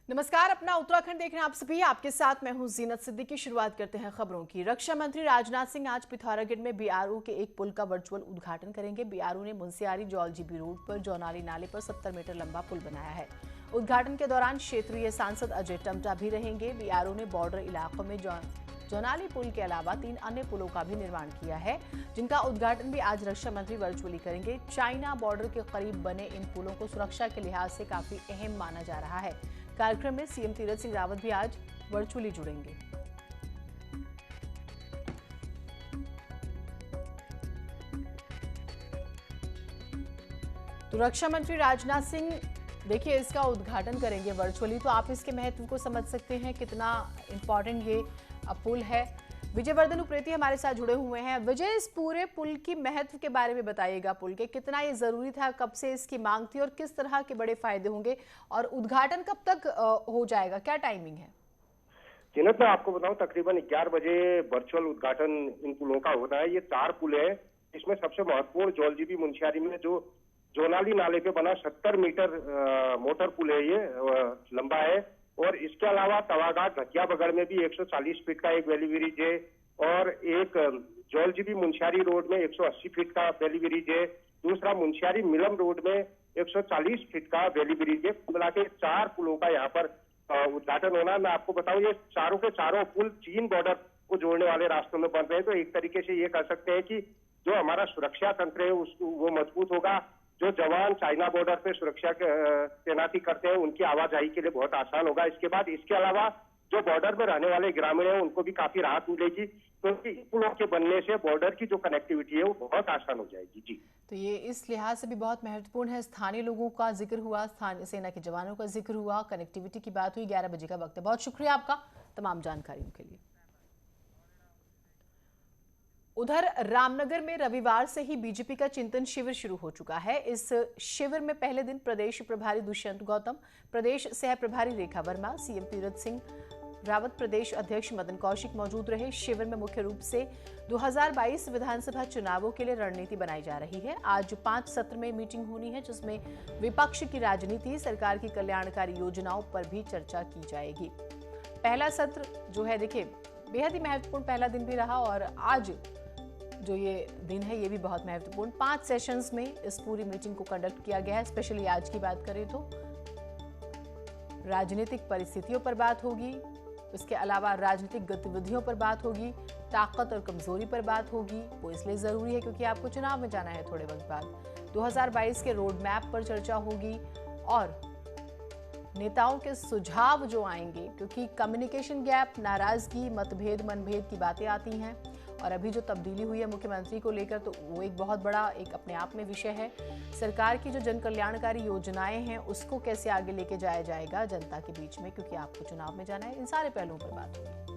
नमस्कार, अपना उत्तराखंड देख रहे हैं आप सभी। आपके साथ मैं हूं जीनत सिद्दीकी। शुरुआत करते हैं खबरों की। रक्षा मंत्री राजनाथ सिंह आज पिथौरागढ़ में बीआरओ के एक पुल का वर्चुअल उद्घाटन करेंगे। बीआरओ ने मुंसियारी जौलजीबी रोड पर जौनाली नाले पर 70 मीटर लंबा पुल बनाया है। उद्घाटन के दौरान क्षेत्रीय सांसद अजय टम्टा भी रहेंगे। बीआरओ ने बॉर्डर इलाकों में जौनाली पुल के अलावा 3 अन्य पुलों का भी निर्माण किया है, जिनका उद्घाटन भी आज रक्षा मंत्री वर्चुअली करेंगे। चाइना बॉर्डर के करीब बने इन पुलों को सुरक्षा के लिहाज से काफी अहम माना जा रहा है। कार्यक्रम में सीएम तीरथ सिंह रावत भी आज वर्चुअली जुड़ेंगे। तो रक्षा मंत्री राजनाथ सिंह देखिए इसका उद्घाटन करेंगे वर्चुअली, तो आप इसके महत्व को समझ सकते हैं कितना इंपॉर्टेंट ये पुल है। विजयवर्धन उप्रेती हमारे साथ जुड़े हुए हैं। विजय, इस पूरे पुल की महत्व के बारे में बताइएगा। पुल के कितना ये जरूरी था, कब से इसकी मांग थी और किस तरह के बड़े फायदे होंगे, और उद्घाटन कब तक हो जाएगा, क्या टाइमिंग है? जीनत, मैं आपको बताऊं तकरीबन 11 बजे वर्चुअल उद्घाटन इन पुलों का होना है। ये 4 पुल है। इसमें सबसे महत्वपूर्ण जौलजीबी मुंशियारी में जो जोनाली नाले पे बना 70 मीटर मोटर पुल है, ये लंबा है। और इसके अलावा तवाघाट घटिया बगड़ में भी 140 फीट का एक वैली ब्रिज है, और एक जौलजीबी मुंशियारी रोड में 180 फीट का वैली ब्रिज है। दूसरा मुंशियारी मिलम रोड में 140 फीट का वैली ब्रिज है। मिला के 4 पुलों का यहाँ पर उद्घाटन होना। मैं आपको बताऊं, ये चारों के चारों पुल चीन बॉर्डर को जोड़ने वाले रास्तों में बन रहे हैं। तो एक तरीके से ये कह सकते हैं कि जो हमारा सुरक्षा तंत्र है वो मजबूत होगा। जो जवान चाइना बॉर्डर पे सुरक्षा तैनाती करते हैं उनकी आवाजाही के लिए बहुत आसान होगा। इसके बाद इसके अलावा जो बॉर्डर में रहने वाले ग्रामीण हैं उनको भी काफी राहत मिलेगी, क्योंकि पुलों के बनने से बॉर्डर की जो कनेक्टिविटी है वो बहुत आसान हो जाएगी। जी, तो ये इस लिहाज से भी बहुत महत्वपूर्ण है। स्थानीय लोगों का जिक्र हुआ, स्थानीय सेना के जवानों का जिक्र हुआ, कनेक्टिविटी की बात हुई। 11 बजे का वक्त है। बहुत शुक्रिया आपका तमाम जानकारियों के लिए। उधर रामनगर में रविवार से ही बीजेपी का चिंतन शिविर शुरू हो चुका है। इस शिविर में पहले दिन प्रदेश प्रभारी दुष्यंत गौतम, प्रदेश सह प्रभारी रेखा वर्मा, सीएम तीरथ सिंह रावत, प्रदेश अध्यक्ष मदन कौशिक मौजूद रहे। शिविर में मुख्य रूप से 2022 विधानसभा चुनावों के लिए रणनीति बनाई जा रही है। आज 5 सत्र में मीटिंग होनी है, जिसमें विपक्ष की राजनीति, सरकार की कल्याणकारी योजनाओं पर भी चर्चा की जाएगी। पहला सत्र जो है देखिए बेहद ही महत्वपूर्ण पहला दिन भी रहा, और आज जो ये दिन है ये भी बहुत महत्वपूर्ण। 5 सेशंस में इस पूरी मीटिंग को कंडक्ट किया गया है। स्पेशली आज की बात करें तो राजनीतिक परिस्थितियों पर बात होगी, इसके अलावा राजनीतिक गतिविधियों पर बात होगी, ताकत और कमजोरी पर बात होगी। वो इसलिए जरूरी है क्योंकि आपको चुनाव में जाना है थोड़े वक्त बाद। 2022 के रोड मैप पर चर्चा होगी और नेताओं के सुझाव जो आएंगे, क्योंकि कम्युनिकेशन गैप, नाराजगी, मतभेद, मनभेद की बातें आती हैं, और अभी जो तब्दीली हुई है मुख्यमंत्री को लेकर तो वो एक बहुत बड़ा एक अपने आप में विषय है। सरकार की जो जन कल्याणकारी योजनाएं हैं उसको कैसे आगे लेके जाया जाएगा जनता के बीच में, क्योंकि आपको चुनाव में जाना है। इन सारे पहलुओं पर बात होगी।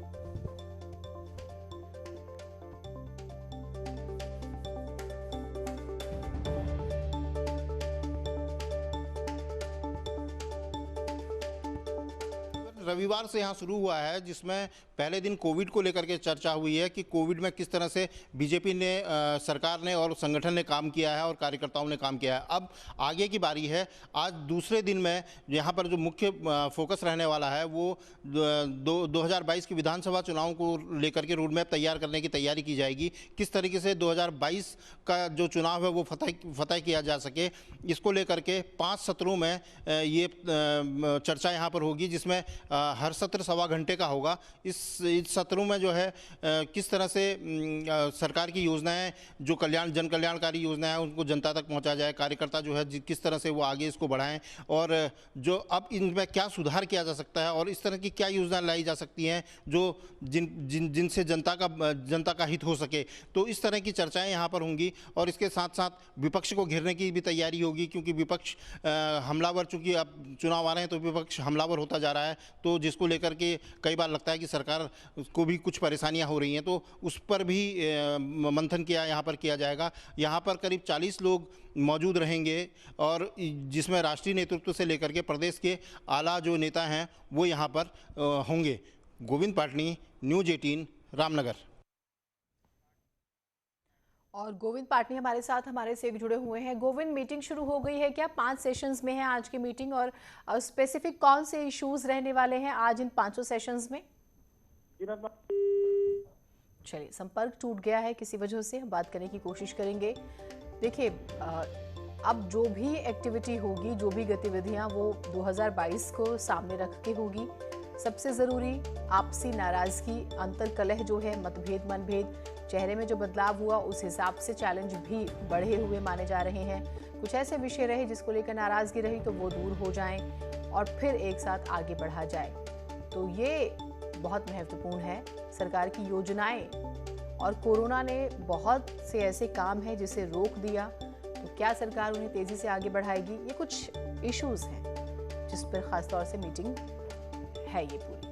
रविवार से यहाँ शुरू हुआ है, जिसमें पहले दिन कोविड को लेकर के चर्चा हुई है कि कोविड में किस तरह से बीजेपी ने, सरकार ने और संगठन ने काम किया है और कार्यकर्ताओं ने काम किया है। अब आगे की बारी है। आज दूसरे दिन में यहाँ पर जो मुख्य फोकस रहने वाला है वो 2022 की विधानसभा चुनाव को लेकर के रोड मैप तैयार करने की तैयारी की जाएगी। किस तरीके से 2022 का जो चुनाव है वो फतह किया जा सके, इसको लेकर के 5 सत्रों में ये चर्चा यहाँ पर होगी, जिसमें हर सत्र 1.25 घंटे का होगा। इस सत्रों में जो है किस तरह से सरकार की योजनाएं, जो जन कल्याणकारी योजनाएं हैं उनको जनता तक पहुंचा जाए, कार्यकर्ता जो है किस तरह से वो आगे इसको बढ़ाएं, और जो अब इनमें क्या सुधार किया जा सकता है और इस तरह की क्या योजनाएं लाई जा सकती हैं जो जिनसे जनता का हित हो सके। तो इस तरह की चर्चाएं यहाँ पर होंगी, और इसके साथ साथ विपक्ष को घेरने की भी तैयारी होगी, क्योंकि विपक्ष हमलावर, चूंकि अब चुनाव आ रहे हैं तो विपक्ष हमलावर होता जा रहा है, तो जिसको लेकर के कई बार लगता है कि सरकार को भी कुछ परेशानियां हो रही हैं, तो उस पर भी मंथन यहाँ पर किया जाएगा। यहाँ पर करीब 40 लोग मौजूद रहेंगे, और जिसमें राष्ट्रीय नेतृत्व से लेकर के प्रदेश के आला जो नेता हैं वो यहाँ पर होंगे। गोविंद पाटनी, न्यूज़ 18, रामनगर। और गोविंद पाटनी हमारे साथ हमारे से जुड़े हुए हैं। गोविंद, मीटिंग शुरू हो गई है क्या? 5 सेशंस में है आज की मीटिंग, और स्पेसिफिक कौन से इश्यूज रहने वाले हैं आज इन 5 सेशंस में? चलिए, संपर्क टूट गया है किसी वजह से, हम बात करने की कोशिश करेंगे। देखिए, अब जो भी एक्टिविटी होगी, जो भी गतिविधियां, वो 2022 को सामने रख के होगी। सबसे ज़रूरी आपसी नाराज़गी, अंतर कलह जो है, मतभेद मनभेद, चेहरे में जो बदलाव हुआ उस हिसाब से चैलेंज भी बढ़े हुए माने जा रहे हैं। कुछ ऐसे विषय रहे जिसको लेकर नाराज़गी रही तो वो दूर हो जाएं और फिर एक साथ आगे बढ़ा जाए। तो ये बहुत महत्वपूर्ण है। सरकार की योजनाएं और कोरोना ने बहुत से ऐसे काम हैं जिसे रोक दिया, तो क्या सरकार उन्हें तेज़ी से आगे बढ़ाएगी? ये कुछ इश्यूज़ हैं जिस पर ख़ास तौर से मीटिंग है ये पूरी।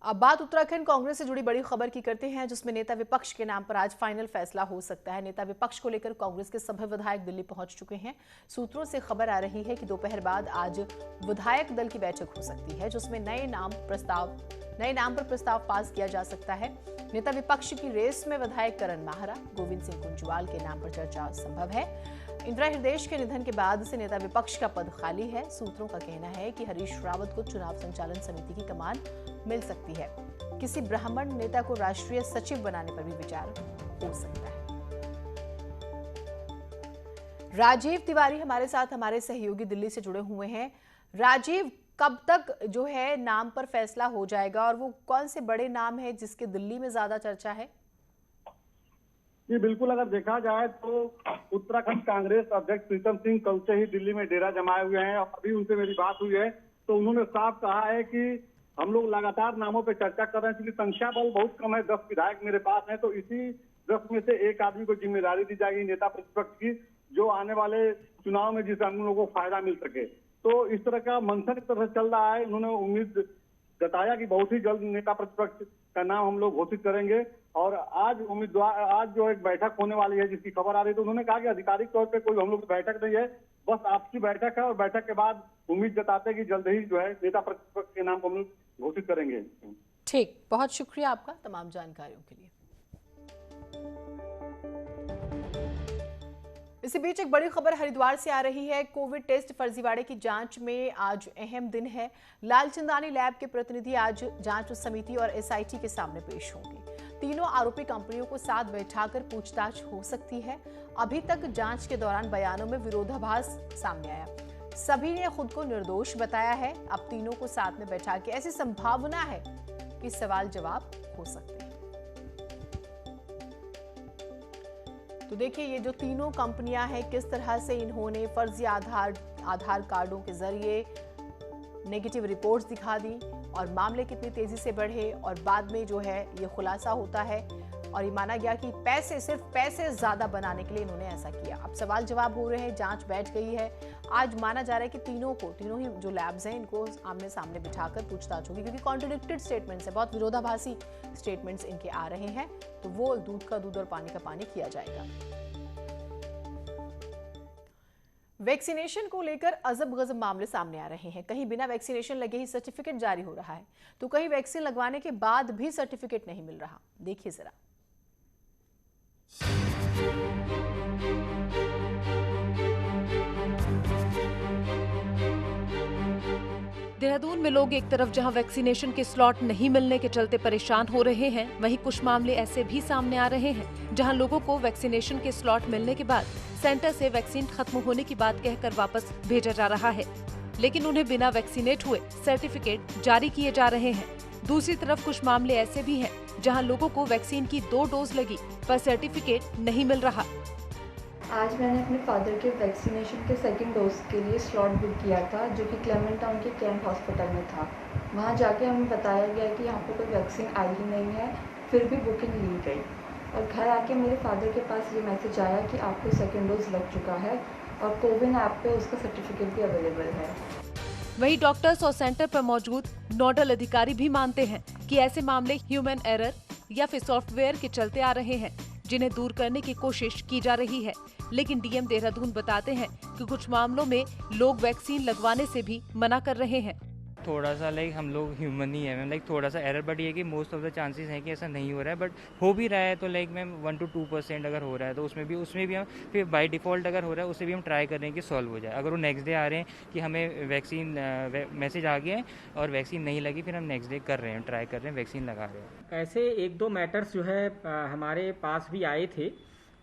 अब बात उत्तराखंड कांग्रेस से जुड़ी बड़ी खबर की करते हैं, जिसमें नेता विपक्ष के नाम पर आज फाइनल फैसला हो सकता है। नेता विपक्ष को लेकर कांग्रेस के सभी विधायक दिल्ली पहुंच चुके हैं। सूत्रों से खबर आ रही है कि दोपहर बाद आज विधायक दल की बैठक हो सकती है, जिसमें नए नाम पर प्रस्ताव पास किया जा सकता है। नेता विपक्ष की रेस में विधायक करण माहरा, गोविंद सिंह कुंजवाल के नाम पर चर्चा संभव है। इंदिरा हृदयेश के निधन के बाद से नेता विपक्ष का पद खाली है। सूत्रों का कहना है कि हरीश रावत को चुनाव संचालन समिति की कमान मिल सकती है। किसी ब्राह्मण नेता को राष्ट्रीय सचिव बनाने पर भी विचार हो सकता है। राजीव तिवारी हमारे साथ हमारे सहयोगी दिल्ली से जुड़े हुए हैं। राजीव, कब तक जो है नाम पर फैसला हो जाएगा और वो कौन से बड़े नाम है जिसके दिल्ली में ज्यादा चर्चा है? जी बिल्कुल, अगर देखा जाए तो उत्तराखंड कांग्रेस अध्यक्ष प्रीतम सिंह कल से ही दिल्ली में डेरा जमाए हुए हैं। और अभी उनसे मेरी बात हुई है तो उन्होंने साफ कहा है कि हम लोग लगातार नामों पे चर्चा कर रहे हैं, क्योंकि संख्या बल बहुत कम है, 10 विधायक मेरे पास हैं, तो इसी 10 में से एक आदमी को जिम्मेदारी दी जाएगी नेता प्रतिपक्ष की, जो आने वाले चुनाव में जिससे हम लोगों को फायदा मिल सके। तो इस तरह का मंथन एक तरह से चल रहा है। उन्होंने उम्मीद जताया कि बहुत ही जल्द नेता प्रतिपक्ष का नाम हम लोग घोषित करेंगे। और आज जो एक बैठक होने वाली है जिसकी खबर आ रही है, तो उन्होंने कहा कि आधिकारिक तौर पे कोई हम लोग की बैठक नहीं है, बस आपसी बैठक है, और बैठक के बाद उम्मीद जताते हैं कि जल्द ही जो है नेता प्रतिपक्ष के नाम को हम लोग घोषित करेंगे। ठीक, बहुत शुक्रिया आपका तमाम जानकारियों के लिए। इसी बीच एक बड़ी खबर हरिद्वार से आ रही है। कोविड टेस्ट फर्जीवाड़े की जांच में आज अहम दिन है। लालचंदानी लैब के प्रतिनिधि आज जांच समिति और एसआईटी के सामने पेश होंगे। तीनों आरोपी कंपनियों को साथ बैठाकर पूछताछ हो सकती है। अभी तक जांच के दौरान बयानों में विरोधाभास सामने आया। सभी ने खुद को निर्दोष बताया है। अब तीनों को साथ में बैठा के ऐसी संभावना है कि सवाल जवाब हो सकते हैं। तो देखिए, ये जो तीनों कंपनियां हैं, किस तरह से इन्होंने फर्जी आधार कार्डों के जरिए नेगेटिव रिपोर्ट्स दिखा दी और मामले कितनी तेजी से बढ़े, और बाद में जो है ये खुलासा होता है और ये माना गया कि सिर्फ पैसे ज्यादा बनाने के लिए इन्होंने ऐसा किया। अब सवाल जवाब हो रहे हैं, जांच बैठ गई है। आज माना जा रहा है कि तीनों ही जो लैब्स हैं इनको आमने सामने बिठाकर पूछताछ होगी, क्योंकि कॉन्ट्रडिक्टेड स्टेटमेंट्स है, बहुत विरोधाभासी स्टेटमेंट्स इनके आ रहे हैं। तो वो दूध का दूध और पानी का पानी किया जाएगा। वैक्सीनेशन को लेकर अजब गजब मामले सामने आ रहे हैं। कहीं बिना वैक्सीनेशन लगे ही सर्टिफिकेट जारी हो रहा है, तो कहीं वैक्सीन लगवाने के बाद भी सर्टिफिकेट नहीं मिल रहा। देखिए जरा। देहरादून में लोग एक तरफ जहां वैक्सीनेशन के स्लॉट नहीं मिलने के चलते परेशान हो रहे हैं, वहीं कुछ मामले ऐसे भी सामने आ रहे हैं जहां लोगों को वैक्सीनेशन के स्लॉट मिलने के बाद सेंटर से वैक्सीन खत्म होने की बात कहकर वापस भेजा जा रहा है, लेकिन उन्हें बिना वैक्सीनेट हुए सर्टिफिकेट जारी किए जा रहे हैं। दूसरी तरफ कुछ मामले ऐसे भी हैं जहां लोगों को वैक्सीन की 2 डोज लगी पर सर्टिफिकेट नहीं मिल रहा। आज मैंने अपने फादर के वैक्सीनेशन के 2nd डोज के लिए स्लॉट बुक किया था, जो कि क्लेमेंट टाउन के कैंट हॉस्पिटल में था। वहाँ जाके हमें बताया गया कि यहाँ पे कोई वैक्सीन आई ही नहीं है, फिर भी बुकिंग ली गई। और घर आके मेरे फादर के पास ये मैसेज आया कि आपको 2nd डोज लग चुका है और कोविन ऐप पे उसका सर्टिफिकेट भी अवेलेबल है। वहीं डॉक्टर्स और सेंटर पर मौजूद नोडल अधिकारी भी मानते हैं कि ऐसे मामले ह्यूमन एरर या फिर सॉफ्टवेयर के चलते आ रहे हैं, जिन्हें दूर करने की कोशिश की जा रही है। लेकिन डीएम देहरादून बताते हैं कि कुछ मामलों में लोग वैक्सीन लगवाने से भी मना कर रहे हैं। थोड़ा सा हम लोग ह्यूमन ही है मैम, थोड़ा सा एरर, बट ये कि मोस्ट ऑफ द चांसेस हैं कि ऐसा नहीं हो रहा है, बट हो भी रहा है तो मैम 1 to 2% अगर हो रहा है तो उसमें भी हम फिर बाय डिफ़ॉल्ट अगर हो रहा है उससे भी हम ट्राई कर रहे हैं कि सॉल्व हो जाए। अगर वो नेक्स्ट डे आ रहे हैं कि हमें वैक्सीन मैसेज आ गया है और वैक्सीन नहीं लगी, फिर हम नेक्स्ट डे कर रहे हैं, ट्राई कर रहे हैं, वैक्सीन लगा रहे हैं। ऐसे 1-2 मैटर्स जो है हमारे पास भी आए थे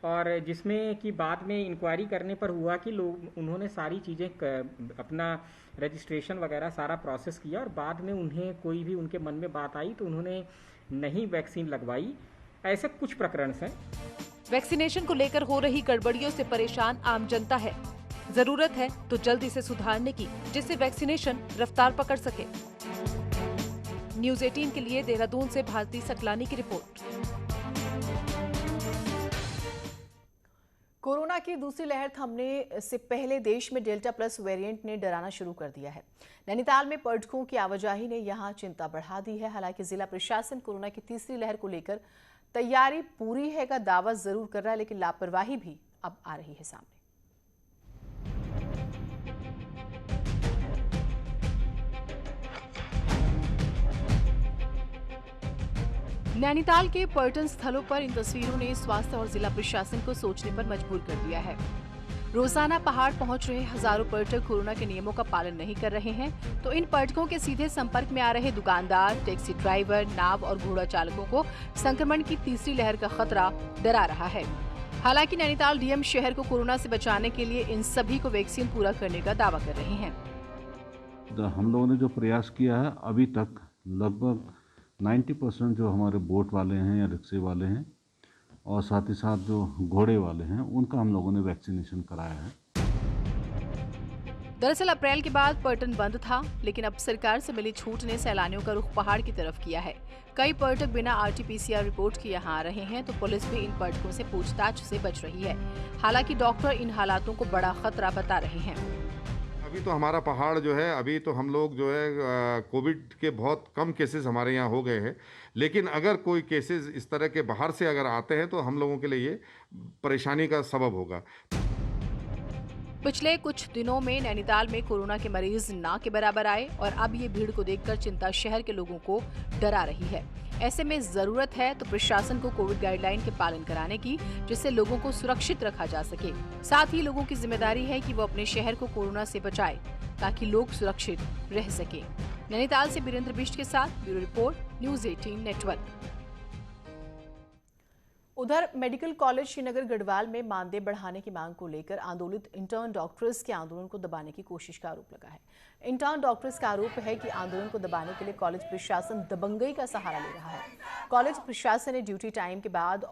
और जिसमें कि बाद में इंक्वायरी करने पर हुआ कि उन्होंने सारी चीज़ें अपना रजिस्ट्रेशन वगैरह सारा प्रोसेस किया और बाद में उन्हें कोई भी उनके मन में बात आई तो उन्होंने नहीं वैक्सीन लगवाई। ऐसे कुछ प्रकरण हैं। वैक्सीनेशन को लेकर हो रही गड़बड़ियों से परेशान आम जनता है। जरूरत है तो जल्द इसे सुधारने की, जिससे वैक्सीनेशन रफ्तार पकड़ सके। न्यूज़ 18 के लिए देहरादून से भारती सकलानी की रिपोर्ट। कोरोना की दूसरी लहर थमने से पहले देश में डेल्टा प्लस वेरिएंट ने डराना शुरू कर दिया है। नैनीताल में पर्यटकों की आवाजाही ने यहां चिंता बढ़ा दी है। हालांकि जिला प्रशासन कोरोना की तीसरी लहर को लेकर तैयारी पूरी है का दावा जरूर कर रहा है, लेकिन लापरवाही भी अब आ रही है सामने। नैनीताल के पर्यटन स्थलों पर इन तस्वीरों ने स्वास्थ्य और जिला प्रशासन को सोचने पर मजबूर कर दिया है। रोजाना पहाड़ पहुंच रहे हजारों पर्यटक कोरोना के नियमों का पालन नहीं कर रहे हैं, तो इन पर्यटकों के सीधे संपर्क में आ रहे दुकानदार, टैक्सी ड्राइवर, नाव और घोड़ा चालकों को संक्रमण की तीसरी लहर का खतरा डरा रहा है। हालांकि नैनीताल डीएम शहर को कोरोना से बचाने के लिए इन सभी को वैक्सीन पूरा करने का दावा कर रहे हैं। हम लोगों ने जो प्रयास किया है अभी तक लगभग 90% जो हमारे बोट वाले हैं या रिक्शे वाले हैं और साथ ही साथ जो घोड़े वाले हैं उनका हम लोगों ने वैक्सीनेशन कराया है। दरअसल अप्रैल के बाद पर्यटन बंद था, लेकिन अब सरकार से मिली छूट ने सैलानियों का रुख पहाड़ की तरफ किया है। कई पर्यटक बिना RT-PCR रिपोर्ट के यहाँ आ रहे हैं, तो पुलिस भी इन पर्यटकों से पूछताछ से बच रही है। हालांकि डॉक्टर इन हालातों को बड़ा खतरा बता रहे हैं। अभी तो हमारा पहाड़ जो है, अभी तो हम लोग जो है कोविड के बहुत कम केसेस हमारे यहाँ हो गए हैं, लेकिन अगर कोई केसेस इस तरह के बाहर से अगर आते हैं तो हम लोगों के लिए ये परेशानी का सबब होगा। पिछले कुछ दिनों में नैनीताल में कोरोना के मरीज ना के बराबर आए और अब ये भीड़ को देखकर चिंता शहर के लोगों को डरा रही है। ऐसे में जरूरत है तो प्रशासन को कोविड गाइडलाइन के पालन कराने की, जिससे लोगों को सुरक्षित रखा जा सके। साथ ही लोगों की जिम्मेदारी है कि वो अपने शहर को कोरोना से बचाए ताकि लोग सुरक्षित रह सके। नैनीताल से बीरेंद्र बिष्ट के साथ ब्यूरो रिपोर्ट, न्यूज़ 18 नेटवर्क। उधर मेडिकल कॉलेज श्रीनगर गढ़वाल में मानदेय बढ़ाने की मांग को लेकर आंदोलित इंटर्न डॉक्टर्स के आंदोलन को दबाने की कोशिश का आरोप लगा है। इंटर्न डॉक्टर्स का आरोप है कि आंदोलन को दबाने के लिए कॉलेज प्रशासन दबंगई का सहारा ले रहा है। कॉलेज प्रशासन ने ड्यूटी टाइम के बाद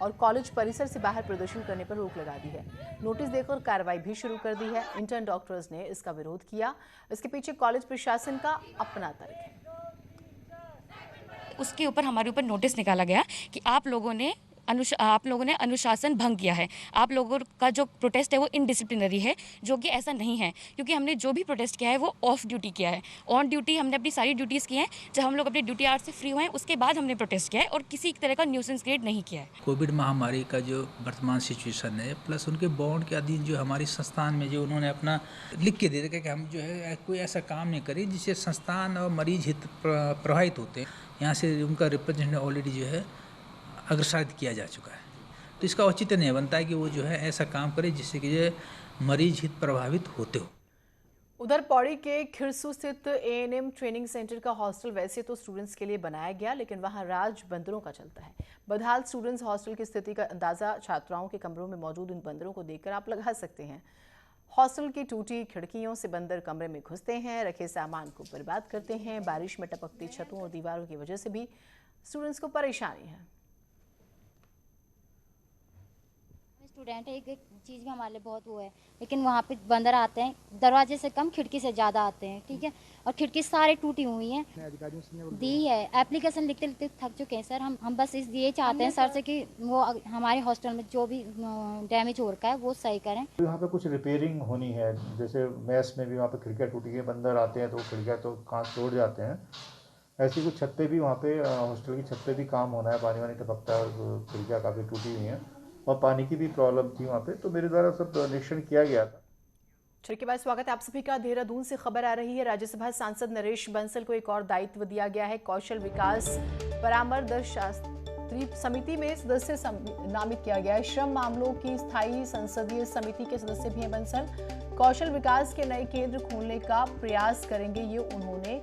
और कॉलेज परिसर से बाहर प्रदर्शन करने पर रोक लगा दी है। नोटिस देकर कार्रवाई भी शुरू कर दी है। इंटर्न डॉक्टर्स ने इसका विरोध किया। इसके पीछे कॉलेज प्रशासन का अपना तर्क है। उसके ऊपर हमारे ऊपर नोटिस निकाला गया कि आप लोगों ने अनुशासन भंग किया है। आप लोगों का जो प्रोटेस्ट है वो इनडिसिप्लिनरी है, जो कि ऐसा नहीं है, क्योंकि हमने जो भी प्रोटेस्ट किया है वो ऑफ ड्यूटी किया है। ऑन ड्यूटी हमने अपनी सारी ड्यूटीज़ की हैं। जब हम लोग अपनी ड्यूटी आवर्स से फ्री हुए हैं उसके बाद हमने प्रोटेस्ट किया है और किसी तरह का न्यूसेंस क्रिएट नहीं किया है। कोविड महामारी का जो वर्तमान सिचुएशन है, प्लस उनके बॉन्ड के अधीन जो हमारी संस्थान में जो उन्होंने अपना लिख के दे रखा कि हम जो है कोई ऐसा काम नहीं करें जिससे संस्थान और मरीज हित प्रभावित होते हैं। यहाँ से उनका रिप्रेजेंटेटिव ऑलरेडी जो है अग्रसारित किया जा चुका है, तो इसका औचित्य नहीं बनता है कि वो जो है ऐसा काम करे जिससे कि जो मरीज हित प्रभावित होते हो। उधर पौड़ी के खिरसू स्थित ANM ट्रेनिंग सेंटर का हॉस्टल वैसे तो स्टूडेंट्स के लिए बनाया गया, लेकिन वहां राज बंदरों का चलता है। बदहाल स्टूडेंट्स हॉस्टल की स्थिति का अंदाजा छात्राओं के कमरों में मौजूद इन बंदरों को देखकर आप लगा सकते हैं। हॉस्टल की टूटी खिड़कियों से बंदर कमरे में घुसते हैं, रखे सामान को बर्बाद करते हैं। बारिश में टपकती छतों और दीवारों की वजह से भी स्टूडेंट्स को परेशानी है। स्टूडेंट है, एक चीज़ भी हमारे लिए बहुत वो है, लेकिन वहाँ पे बंदर आते हैं, दरवाजे से कम खिड़की से ज़्यादा आते हैं, ठीक है। और खिड़की सारी टूटी हुई हैं। दी है एप्लीकेशन लिखते लिखते थक चुके हैं सर। हम बस ये चाहते हैं सर से कि वो हमारे हॉस्टल में जो भी डैमेज हो रखा है वो सही करें। यहाँ पे कुछ रिपेयरिंग होनी है, जैसे मैस में भी वहाँ पे खिड़कियाँ टूटी है, बंदर आते हैं तो खिड़कियाँ तो कांच तोड़ जाते हैं। ऐसी कुछ छत पे भी वहाँ पे हॉस्टल की छत पे भी काम होना है, पानी वानी टपकता है और खिड़कियाँ काफ़ी टूटी हुई हैं। और पानी की भी प्रॉब्लम थी वहाँ पे, तो मेरे द्वारा सब निरीक्षण किया गया था। ट्रेक के बाद स्वागत है आप सभी का। देहरादून से खबर आ रही है, राज्यसभा सांसद नरेश बंसल को एक और दायित्व दिया गया है। कौशल विकास परामर्श समिति में सदस्य नामित किया गया है। श्रम मामलों की स्थायी संसदीय समिति के सदस्य भी हैं बंसल। कौशल विकास के नए केंद्र खोलने का प्रयास करेंगे, ये उन्होंने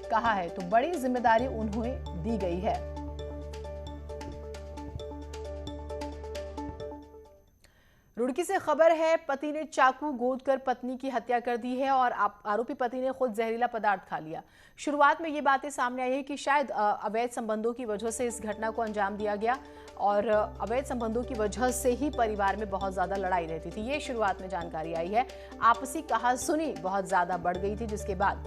कहा है, तो बड़ी जिम्मेदारी उन्हें दी गई है। रुड़की से खबर है, पति ने चाकू गोदकर पत्नी की हत्या कर दी है और आरोपी पति ने खुद जहरीला पदार्थ खा लिया। शुरुआत में ये बातें सामने आई है कि शायद अवैध संबंधों की वजह से इस घटना को अंजाम दिया गया और अवैध संबंधों की वजह से ही परिवार में बहुत ज्यादा लड़ाई रहती थी। ये शुरुआत में जानकारी आई है। आपसी कहासुनी बहुत ज्यादा बढ़ गई थी, जिसके बाद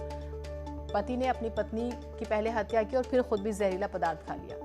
पति ने अपनी पत्नी की पहले हत्या की और फिर खुद भी जहरीला पदार्थ खा लिया।